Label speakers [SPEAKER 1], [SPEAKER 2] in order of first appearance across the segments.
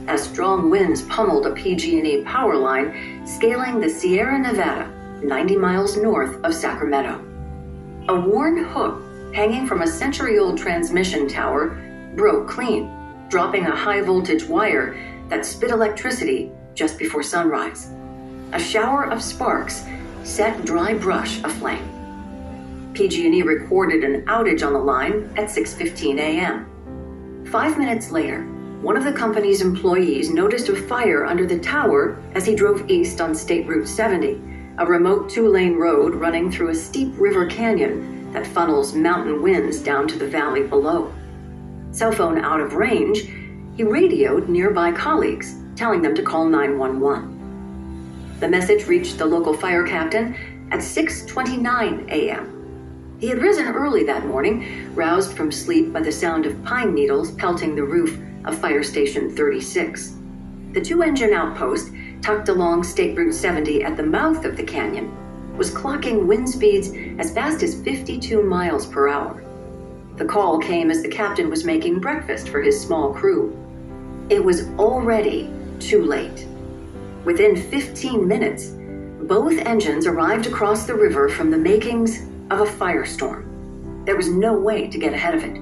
[SPEAKER 1] as strong winds pummeled a PG&E power line scaling the Sierra Nevada, 90 miles north of Sacramento. A worn hook hanging from a century-old transmission tower broke clean, dropping a high-voltage wire that spit electricity just before sunrise. A shower of sparks set dry brush aflame. PG&E recorded an outage on the line at 6:15 a.m. 5 minutes later, one of the company's employees noticed a fire under the tower as he drove east on State Route 70, a remote 2-lane road running through a steep river canyon that funnels mountain winds down to the valley below. Cell phone out of range, he radioed nearby colleagues, telling them to call 911. The message reached the local fire captain at 6:29 a.m. He had risen early that morning, roused from sleep by the sound of pine needles pelting the roof of Fire Station 36. The 2-engine outpost, tucked along State Route 70 at the mouth of the canyon, was clocking wind speeds as fast as 52 miles per hour. The call came as the captain was making breakfast for his small crew. It was already too late. Within 15 minutes, both engines arrived across the river from the makings of a firestorm. There was no way to get ahead of it.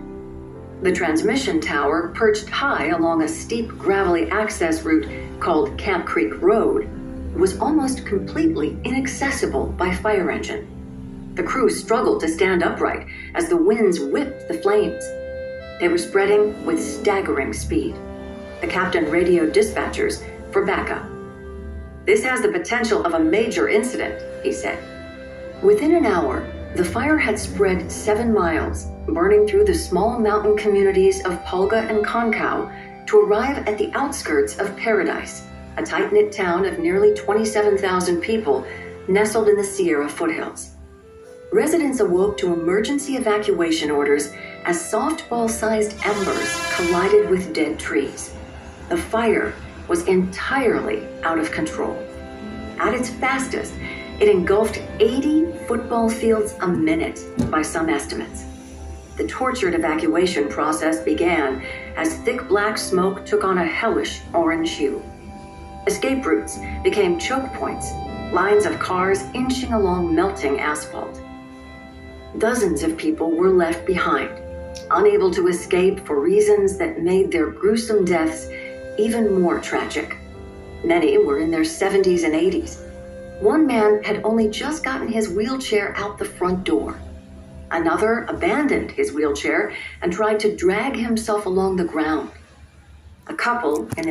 [SPEAKER 1] The transmission tower, perched high along a steep gravelly access route called Camp Creek Road, was almost completely inaccessible by fire engine. The crew struggled to stand upright as the winds whipped the flames. They were spreading with staggering speed. The captain radioed dispatchers for backup. "This has the potential of a major incident," he said. Within an hour, the fire had spread 7 miles, burning through the small mountain communities of Pulga and Concow to arrive at the outskirts of Paradise, a tight-knit town of nearly 27,000 people nestled in the Sierra foothills. Residents awoke to emergency evacuation orders as softball-sized embers collided with dead trees. The fire was entirely out of control. At its fastest, it engulfed 80 football fields a minute by some estimates. The tortured evacuation process began as thick black smoke took on a hellish orange hue. Escape routes became choke points, lines of cars inching along melting asphalt. Dozens of people were left behind, unable to escape for reasons that made their gruesome deaths even more tragic. Many were in their 70s and 80s. One man had only just gotten his wheelchair out the front door. Another abandoned his wheelchair and tried to drag himself along the ground. A couple in